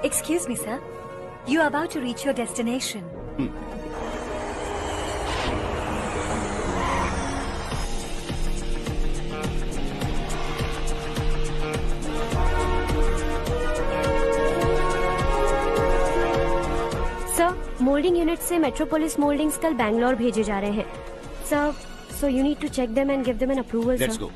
Excuse me, sir. You are about to reach your destination. Sir, moulding unit से metropolis mouldings कल बैंगलोर भेजे जा रहे हैं. Sir, so you need to check them and give them an approval, Let's sir. go.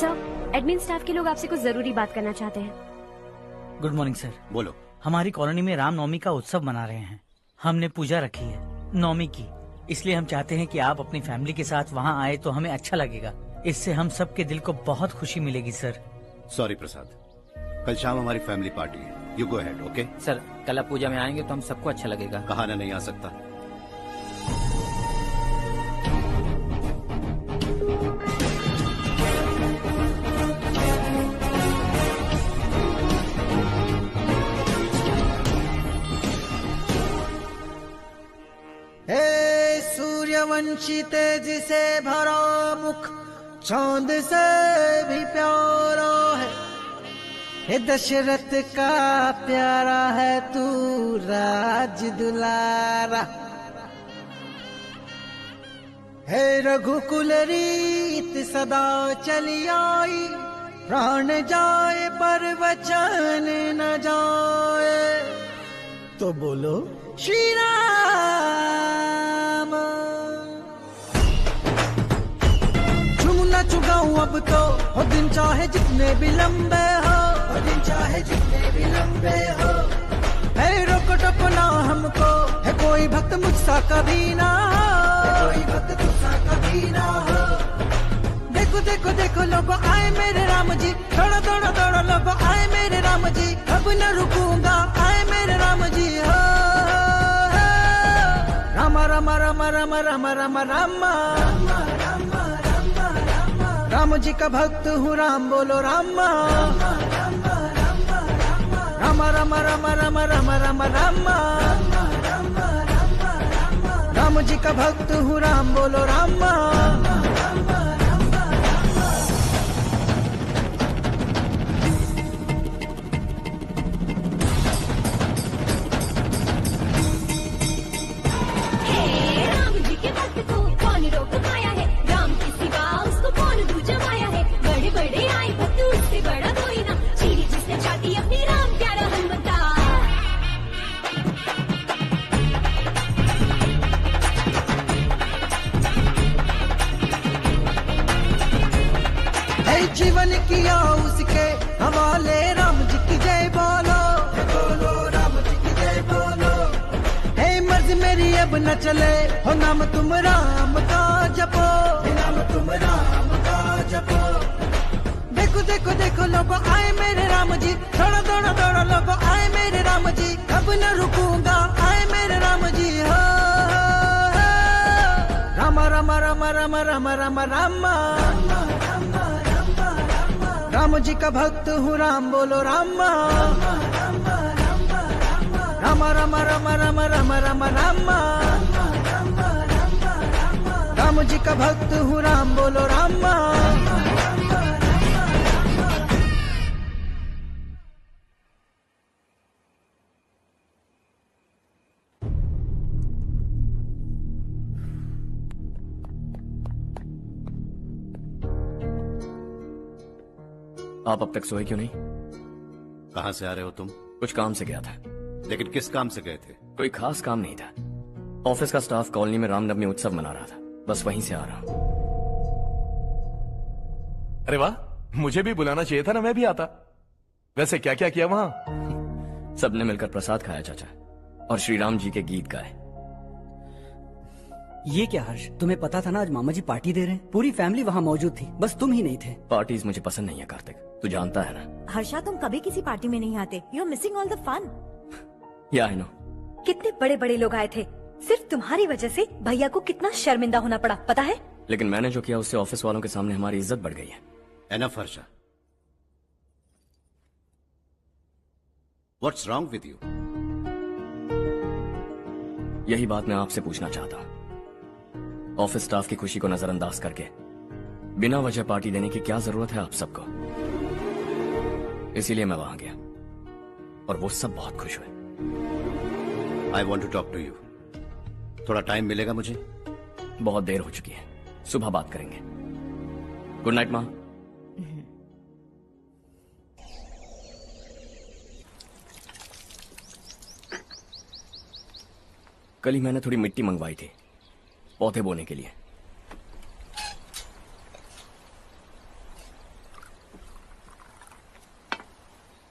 Sir, admin staff के लोग आपसे कुछ जरूरी बात करना चाहते हैं. Good morning sir. बोलो. हमारी कॉलोनी में रामनवमी का उत्सव मना रहे हैं. हमने पूजा रखी है नवमी की, इसलिए हम चाहते हैं कि आप अपनी फैमिली के साथ वहाँ आए तो हमें अच्छा लगेगा. इससे हम सबके दिल को बहुत खुशी मिलेगी सर. सॉरी प्रसाद, कल शाम हमारी फैमिली पार्टी है. You go ahead. Okay sir, कल आप पूजा में आएंगे तो हम सबको अच्छा लगेगा. कहाना नहीं आ सकता. हे सूर्यवंशी तेज से भरा मुख चांद से भी प्यारा है. हे दशरथ का प्यारा है तू राज दुलारा. हे रघुकुल रीत सदा चली आई. प्राण जाए पर वचन न जाए. तो बोलो श्री राम. झूमना चुगाऊं अब तो हो दिन चाहे जितने भी लंबे हो. हो दिन चाहे जितने भी लंबे हो. है रोको टोको ना हमको. है कोई भक्त मुझसा कभी ना हो. कोई भक्त मुझसा कभी ना हो. देखो देखो देखो लोगो आए मेरे राम जी. दौड़ो दौड़ो दौड़ो लोगो आए मेरे राम जी. अब न रुकूंगा आए मेरे राम जी. हो राम राम राम राम राम राम राम. राम जी का भक्त हूँ राम बोलो राम. राम राम राम राम राम राम राम. राम जी का भक्त हूँ राम बोलो राम. जीवन किया उसके हवाले. राम जी की जय बोलो. बोलो राम जी की जय बोलो. हे मर्ज मेरी अब न चले. हो नाम तुम राम का जपो. नाम तुम राम का जपो. देखो देखो देखो लोगो आए मेरे राम जी. दौड़ो दौड़ो दौड़ो लोगो आए मेरे राम जी. अब न रुकूंगा आए मेरे राम जी. हो राम राम राम राम राम राम राम. राम जी का भक्त हूँ राम बोलो राम. राम राम राम राम राम राम राम. राम जी का भक्त हूँ राम बोलो राम. आप अब तक सोए क्यों नहीं? कहाँ से आ रहे हो तुम? कुछ काम से गया था. लेकिन किस काम से गए थे? कोई खास काम नहीं था. ऑफिस का स्टाफ कॉलोनी में रामनवमी उत्सव मना रहा था. बस वहीं से आ रहा हूं. अरे वाह, मुझे भी बुलाना चाहिए था ना, मैं भी आता. वैसे क्या क्या किया वहां? सबने मिलकर प्रसाद खाया चाचा, और श्री राम जी के गीत गाए. ये क्या हर्ष, तुम्हें पता था ना आज मामा जी पार्टी दे रहे हैं? पूरी फैमिली वहाँ मौजूद थी, बस तुम ही नहीं थे। पार्टीज मुझे पसंद नहीं है कार्तिक, तू जानता है ना। हर्षा, तुम कभी किसी पार्टी में नहीं आते। You are missing all the fun. Yeah I no. कितने बड़े बड़े लोग आए थे, सिर्फ तुम्हारी वजह से भैया को कितना शर्मिंदा होना पड़ा, पता है? लेकिन मैंने जो किया उससे ऑफिस वालों के सामने हमारी इज्जत बढ़ गई है। Enough Harsha, what's wrong with you? यही बात मैं आपसे पूछना चाहता हूँ। ऑफिस स्टाफ की खुशी को नजरअंदाज करके बिना वजह पार्टी देने की क्या जरूरत है आप सबको? इसीलिए मैं वहां गया और वो सब बहुत खुश हुए। I want to talk to you. थोड़ा टाइम मिलेगा मुझे? बहुत देर हो चुकी है, सुबह बात करेंगे। गुड नाइट माँ। कल ही मैंने थोड़ी मिट्टी मंगवाई थी पौधे बोने के लिए।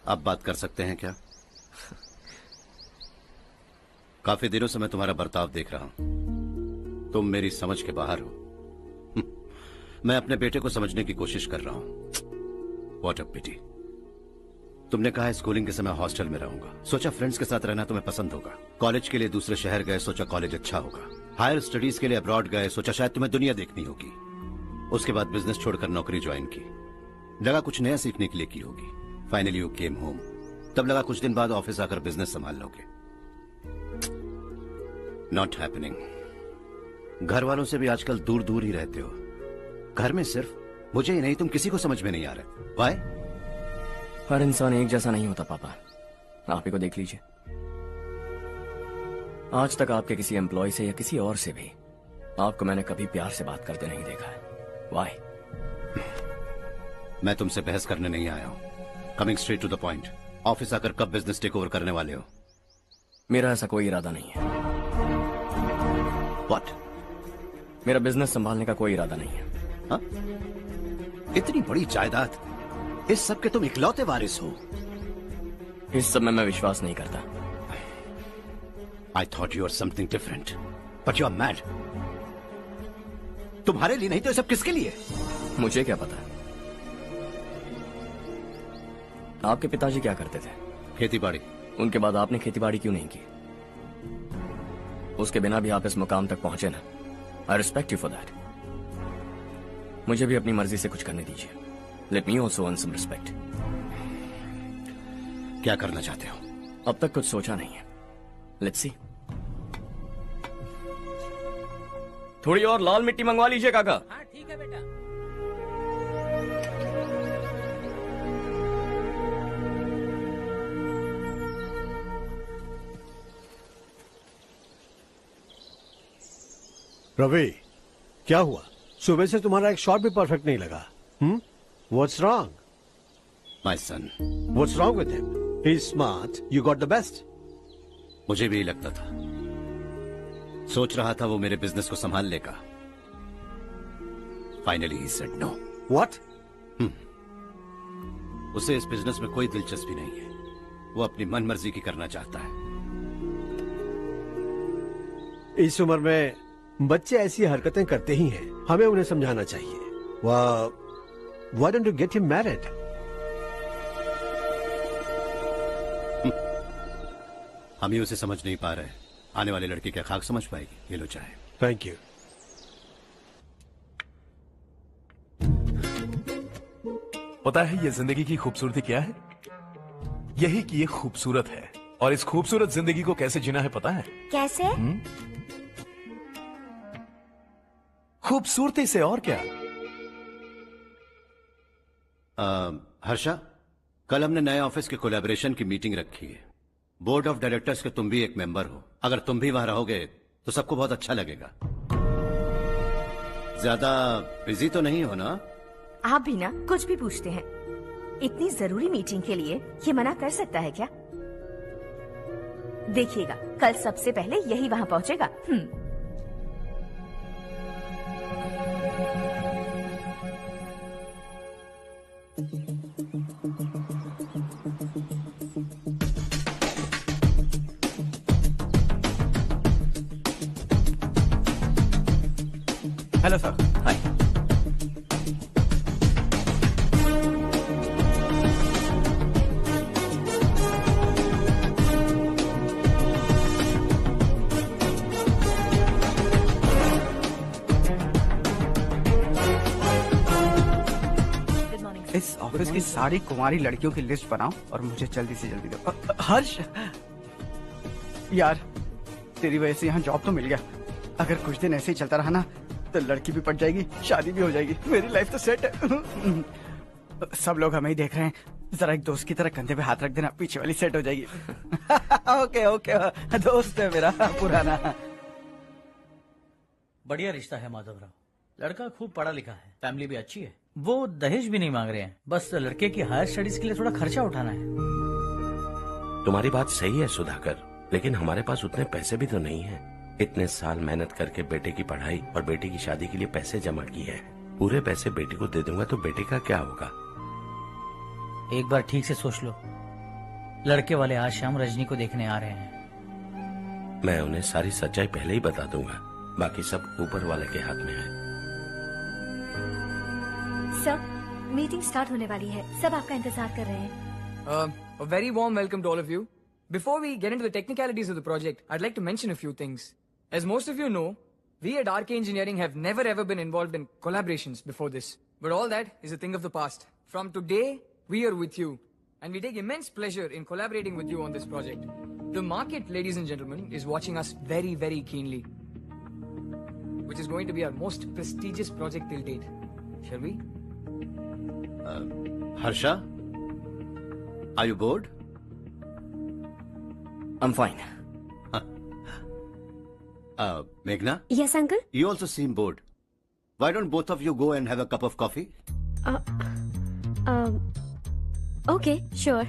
आप बात कर सकते हैं क्या? काफी दिनों से मैं तुम्हारा बर्ताव देख रहा हूं। तुम मेरी समझ के बाहर हो। मैं अपने बेटे को समझने की कोशिश कर रहा हूं। व्हाट अ पिटी। तुमने कहा स्कूलिंग के समय हॉस्टल में रहूंगा, सोचा फ्रेंड्स के साथ रहना तुम्हें पसंद होगा। कॉलेज के लिए दूसरे शहर गए, सोचा कॉलेज अच्छा होगा। हायर स्टडीज के लिए अब्रॉड गए, सोचा शायद तुम्हें दुनिया देखनी होगी। उसके बाद बिजनेस छोड़कर नौकरी ज्वाइन की, लगा कुछ नया सीखने के लिए की होगी। फाइनली यू केम होम, तब लगा कुछ दिन बाद ऑफिस आकर बिजनेस संभाल लोगे। Not happening. घर वालों से भी आजकल दूर दूर ही रहते हो। घर में सिर्फ मुझे ही नहीं, तुम किसी को समझ में नहीं आ रहे। वाई? हर इंसान एक जैसा नहीं होता पापा, आप ही को देख लीजिए। आज तक आपके किसी एम्प्लॉय से या किसी और से भी आपको मैंने कभी प्यार से बात करते नहीं देखा है। वाई? मैं तुमसे बहस करने नहीं आया हूं। Coming straight to the point, office आकर कब बिजनेस टेक ओवर करने वाले हो? मेरा ऐसा कोई इरादा नहीं है। व्हाट? मेरा बिजनेस संभालने का कोई इरादा नहीं है। हा? इतनी बड़ी जायदाद, इस सब के तुम इकलौते वारिस हो। इस सब में मैं विश्वास नहीं करता। I thought you were something different, but you are mad. तुम्हारे लिए नहीं तो ये सब किसके लिए? मुझे क्या पता। आपके पिताजी क्या करते थे? खेतीबाड़ी। उनके बाद आपने खेतीबाड़ी क्यों नहीं की? उसके बिना भी आप इस मुकाम तक पहुंचे ना। I respect you for that. मुझे भी अपनी मर्जी से कुछ करने दीजिए। Let me also earn some respect. क्या करना चाहते हो? अब तक कुछ सोचा नहीं है। Let's see. थोड़ी और लाल मिट्टी मंगवा लीजिए काका। हाँ ठीक है बेटा। रवि, क्या हुआ? सुबह से तुम्हारा एक शॉट भी परफेक्ट नहीं लगा। What's wrong? My son. What's wrong with him? He's smart. You got the best. मुझे भी लगता था। सोच रहा था वो मेरे बिजनेस को संभाल लेगा। Finally he said no. What? उसे इस बिजनेस में कोई दिलचस्पी नहीं है। वो अपनी मनमर्जी की करना चाहता है। इस उम्र में बच्चे ऐसी हरकतें करते ही हैं। हमें उन्हें समझाना चाहिए। Why don't you get him married? हम ही उसे समझ नहीं पा रहे। आने वाली लड़की क्या खाक समझ पाएगी? ये लो चाहे। Thank you. पता है ये जिंदगी की खूबसूरती क्या है? यही कि ये खूबसूरत है, और इस खूबसूरत जिंदगी को कैसे जीना है पता है? कैसे? खूबसूरती से, और क्या। हर्षा, कल हमने नए ऑफिस के कोलैबोरेशन की मीटिंग रखी है। बोर्ड ऑफ डायरेक्टर्स के तुम भी एक मेंबर हो। अगर तुम भी वहां रहोगे तो सबको बहुत अच्छा लगेगा। ज्यादा बिजी तो नहीं हो ना? आप भी ना कुछ भी पूछते हैं। इतनी जरूरी मीटिंग के लिए ये मना कर सकता है क्या? देखिएगा, कल सबसे पहले यही वहां पहुंचेगा। Hello sir. हाय। इस ऑफिस की सारी कुंवारी लड़कियों की लिस्ट बनाओ और मुझे जल्दी से जल्दी दो। हर्ष यार, तेरी वजह से यहाँ जॉब तो मिल गया। अगर कुछ दिन ऐसे ही चलता रहा ना तो लड़की भी पट जाएगी, शादी भी हो जाएगी, मेरी लाइफ तो सेट है। सब लोग हमें ही देख रहे हैं, जरा एक दोस्त की तरह कंधे पे हाथ रख देना, पीछे वाली सेट हो जाएगी। ओके ओके, दोस्त है मेरा पुराना। बढ़िया रिश्ता है माधवराव, लड़का खूब पढ़ा लिखा है, फैमिली भी अच्छी है, वो दहेज भी नहीं मांग रहे हैं, बस लड़के की हायर स्टडीज के लिए थोड़ा खर्चा उठाना है। तुम्हारी बात सही है सुधाकर, लेकिन हमारे पास उतने पैसे भी तो नहीं हैं। इतने साल मेहनत करके बेटे की पढ़ाई और बेटे की शादी के लिए पैसे जमा किए हैं। पूरे पैसे बेटे को दे दूंगा तो बेटे का क्या होगा? एक बार ठीक से सोच लो, लड़के वाले आज शाम रजनी को देखने आ रहे हैं। मैं उन्हें सारी सच्चाई पहले ही बता दूंगा, बाकी सब ऊपर वाले के हाथ में है। सर, मीटिंग स्टार्ट होने वाली है, सब आपका इंतजार कर रहे हैं। A very warm welcome to all of you. Before we get into the technicalities of the project, I'd like to mention a few things. As most of you know, we at RK Engineering have never ever been involved in collaborations before this. But all that is a thing of the past. From today, we are with you. And we take immense pleasure in collaborating with you on this project. The market, ladies and gentlemen, is watching us very, very keenly. Which is going to be our most prestigious project till date. Shall we? Harsha? Are you bored? I'm fine. Meghna? Yes, uncle? You also seem bored. Why don't both of you go and have a cup of coffee? Okay, sure.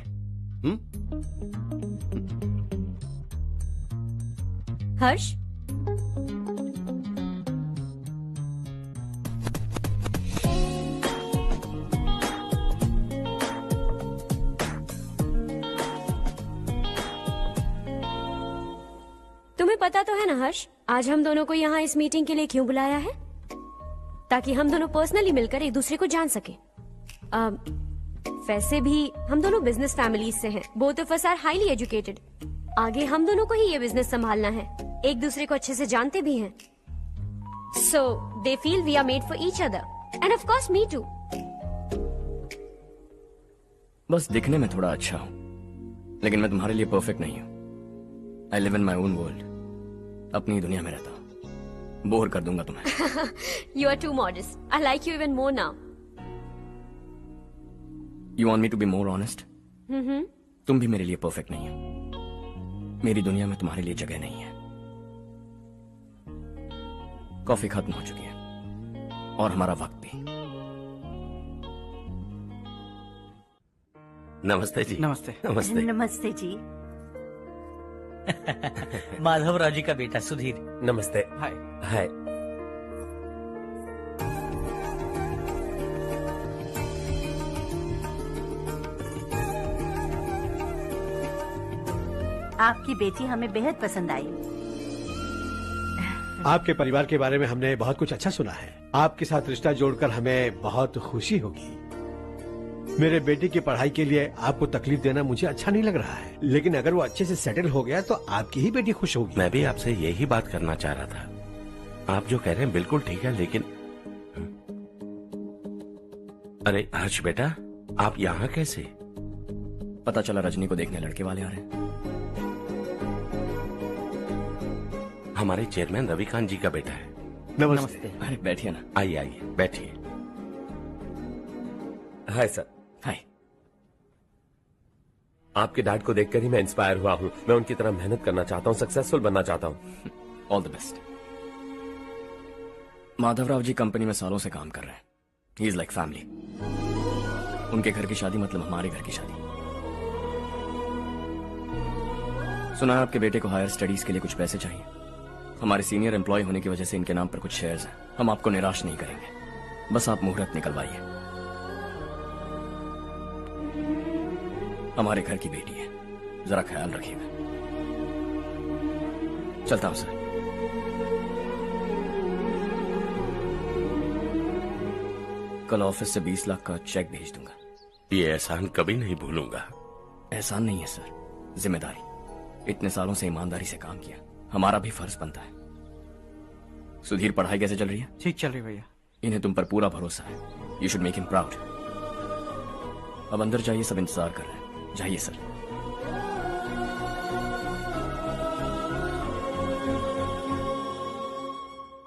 Harsh? तुम्हें पता तो है ना हर्ष, आज हम दोनों को यहाँ इस मीटिंग के लिए क्यों बुलाया है? ताकि हम दोनों पर्सनली मिलकर एक दूसरे को जान सके। वैसे भी हम दोनों बिजनेस फैमिलीज से हैं। Both of us are highly educated. आगे हम दोनों को ही ये बिजनेस संभालना है, एक दूसरे को अच्छे से जानते भी हैं। So they feel we are made for each other and of course me too. बस दिखने में थोड़ा अच्छा हूँ, लेकिन मैं तुम्हारे लिए परफेक्ट नहीं हूँ। I live in my own world, अपनी दुनिया में रहता हूँ। बोर कर दूंगा तुम्हें। You are too modest. I like you even more now. You want me to be more honest? तुम भी मेरे लिए परफेक्ट नहीं हो। मेरी दुनिया में तुम्हारे लिए जगह नहीं है। कॉफी खत्म हो चुकी है और हमारा वक्त भी। नमस्ते जी। नमस्ते। नमस्ते। नमस्ते जी। माधवराव जी का बेटा सुधीर। नमस्ते। हाय। हाय। आपकी बेटी हमें बेहद पसंद आई। आपके परिवार के बारे में हमने बहुत कुछ अच्छा सुना है। आपके साथ रिश्ता जोड़कर हमें बहुत खुशी होगी। मेरे बेटे की पढ़ाई के लिए आपको तकलीफ देना मुझे अच्छा नहीं लग रहा है, लेकिन अगर वो अच्छे से सेटल हो गया तो आपकी ही बेटी खुश होगी। मैं भी आपसे यही बात करना चाह रहा था। आप जो कह रहे हैं बिल्कुल ठीक है, लेकिन अरे हर्ष बेटा, आप यहाँ कैसे? पता चला रजनी को देखने लड़के वाले आ रहे हैं। हमारे चेयरमैन रविकांत जी का बेटा है। नमस्ते। अरे बैठिए ना। आइए आइए बैठिए। Hi sir. हाय। आपके डैड को देखकर ही मैं इंस्पायर हुआ हूँ। मैं उनकी तरह मेहनत करना चाहता हूँ, सक्सेसफुल बनना चाहता हूँ। All the best. Madhavrao ji company में सालों से काम कर रहे हैं। He is like family. उनके घर की शादी मतलब हमारे घर की शादी। सुना है आपके बेटे को हायर स्टडीज के लिए कुछ पैसे चाहिए। हमारे सीनियर एम्प्लॉय होने की वजह से इनके नाम पर कुछ शेयर्स हैं। हम आपको निराश नहीं करेंगे, बस आप मुहूर्त निकलवाइए। हमारे घर की बेटी है, जरा ख्याल रखिएगा। चलता हूं सर। कल ऑफिस से 20 लाख का चेक भेज दूंगा। ये एहसान कभी नहीं भूलूंगा। एहसान नहीं है सर, जिम्मेदारी। इतने सालों से ईमानदारी से काम किया, हमारा भी फर्ज बनता है। सुधीर, पढ़ाई कैसे चल रही है? ठीक चल रही भैया। इन्हें तुम पर पूरा भरोसा है। You should make him proud. अब अंदर जाइए, सब इंतजार कर रहे हैं। जाइए सर।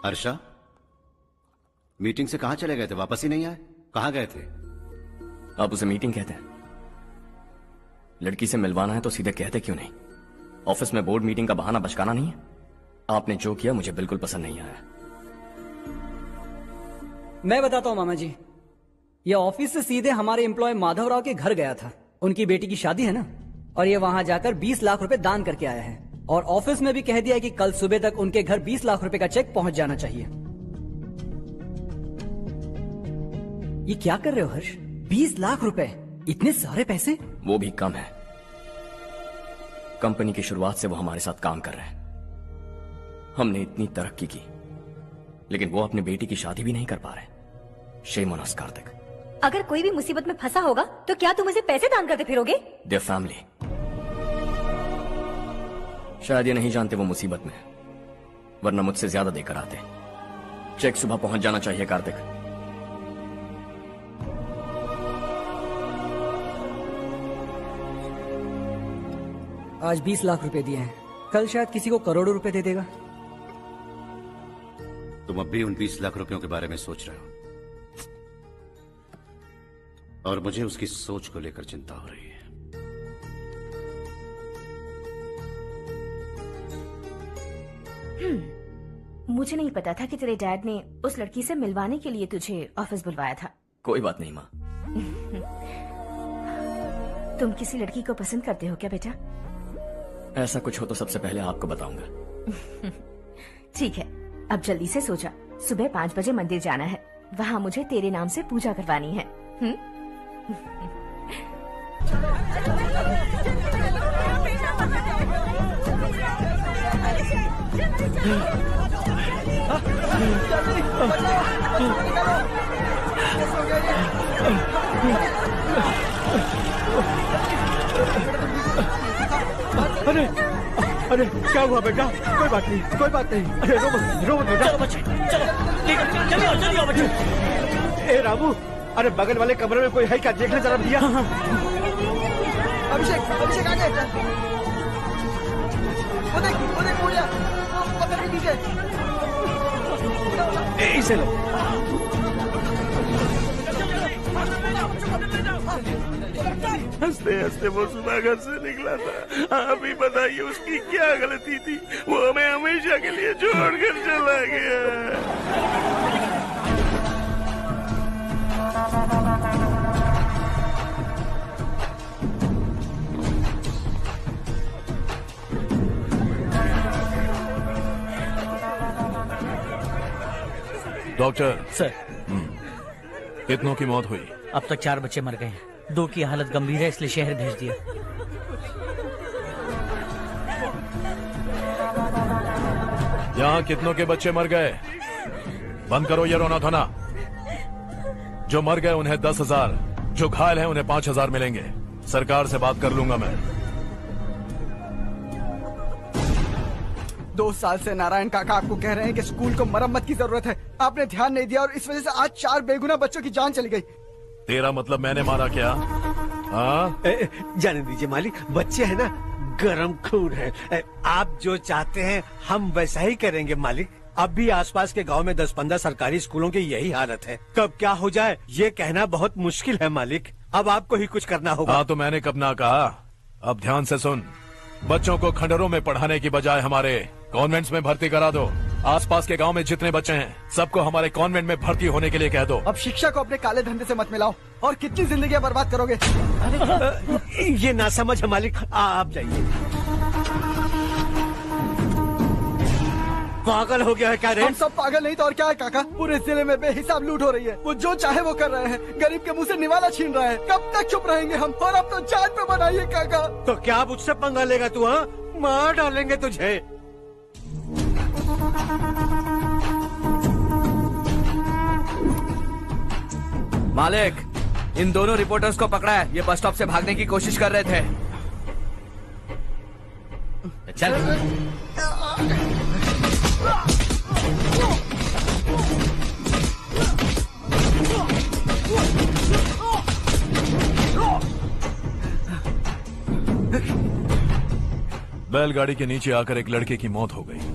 हर्षा, मीटिंग से कहां चले गए थे? वापस ही नहीं आए? कहां गए थे? आप उसे मीटिंग कहते हैं? लड़की से मिलवाना है तो सीधे कहते क्यों नहीं? ऑफिस में बोर्ड मीटिंग का बहाना बचकाना नहीं है। आपने जो किया मुझे बिल्कुल पसंद नहीं आया। मैं बताता हूं मामा जी, ये ऑफिस से सीधे हमारे एम्प्लॉय माधवराव के घर गया था। उनकी बेटी की शादी है ना, और ये वहां जाकर 20 लाख रुपए दान करके आया है। और ऑफिस में भी कह दिया कि कल सुबह तक उनके घर 20 लाख रुपए का चेक पहुंच जाना चाहिए। ये क्या कर रहे हो हर्ष? 20 लाख रुपए, इतने सारे पैसे? वो भी कम है। कंपनी की शुरुआत से वो हमारे साथ काम कर रहे हैं। हमने इतनी तरक्की की, लेकिन वो अपनी बेटी की शादी भी नहीं कर पा रहे। Shame on us Kartik. अगर कोई भी मुसीबत में फंसा होगा तो क्या तुम उसे पैसे दान करते फिरोगे? Their family. शायद ये नहीं जानते वो मुसीबत में, वरना मुझसे ज्यादा देकर आते। चेक सुबह पहुंच जाना चाहिए कार्तिक। आज 20 लाख रुपए दिए हैं, कल शायद किसी को करोड़ों रुपए दे देगा। तुम अब भी उन 20 लाख रुपयों के बारे में सोच रहे हो, और मुझे उसकी सोच को लेकर चिंता हो रही है। मुझे नहीं पता था कि तेरे डैड ने उस लड़की से मिलवाने के लिए तुझे ऑफिस बुलवाया था। कोई बात नहीं माँ। तुम किसी लड़की को पसंद करते हो क्या बेटा? ऐसा कुछ हो तो सबसे पहले आपको बताऊंगा। ठीक है, अब जल्दी से सो जा। सुबह 5 बजे मंदिर जाना है, वहाँ मुझे तेरे नाम से पूजा करवानी है। अरे अरे क्या हुआ बेटा? कोई बात नहीं, कोई बात नहीं। अरे रो मत बेटा। चलो बच्चे, चलो जल्दी आओ बच्चे। ए रामू, अरे बगल वाले कमरे में कोई है क्या? देखना जरा भैया। अभिषेक, अभिषेक आ गए। वो देख मुड़िया, पकड़ के नीचे। इसे लो। हंसते हंसते वो सुबह घर से निकला था। आप ही बताइए उसकी क्या गलती थी? वो हमें हमेशा के लिए छोड़कर चला गया। डॉक्टर सर, कितनों की मौत हुई? अब तक 4 बच्चे मर गए हैं। 2 की हालत गंभीर है, इसलिए शहर भेज दिया। यहाँ कितनों के बच्चे मर गए? बंद करो ये रोना धोना। जो मर गए उन्हें 10,000, जो घायल हैं उन्हें 5,000 मिलेंगे। सरकार से बात कर लूंगा मैं। 2 साल से नारायण काका आपको कह रहे हैं कि स्कूल को मरम्मत की जरूरत है। आपने ध्यान नहीं दिया और इस वजह से आज 4 बेगुनाह बच्चों की जान चली गई। तेरा मतलब मैंने मारा क्या? हाँ, जाने दीजिए मालिक, बच्चे हैं ना, गरम खून है। आप जो चाहते हैं हम वैसा ही करेंगे मालिक। अब भी आसपास के गांव में 10-15 सरकारी स्कूलों की यही हालत है। कब क्या हो जाए ये कहना बहुत मुश्किल है मालिक। अब आपको ही कुछ करना होगा। हाँ तो मैंने कब ना कहा। अब ध्यान से सुन, बच्चों को खंडरों में पढ़ाने की बजाय हमारे कॉन्वेंट्स में भर्ती करा दो। आसपास के गांव में जितने बच्चे हैं सबको हमारे कॉन्वेंट में भर्ती होने के लिए कह दो। अब शिक्षा को अपने काले धंधे से मत मिलाओ। और कितनी जिंदगियां बर्बाद करोगे? ये ना समझ है मालिक, आप जाइए। पागल हो गया है क्या रे? हम सब पागल नहीं तो और क्या है काका। पूरे जिले में बेहिसाब लूट हो रही है। वो जो चाहे वो कर रहे हैं। गरीब के मुंह से निवाला छीन रहे हैं। कब तक चुप रहेंगे हम? और अब तो जान पे बनाइए काका। तो क्या मुझसे पंगा लेगा तू? हाँ, मार डालेंगे तुझे। मालिक, इन दोनों रिपोर्टर्स को पकड़ा है। ये बस स्टॉप से भागने की कोशिश कर रहे थे। चल। बैलगाड़ी के नीचे आकर एक लड़के की मौत हो गई।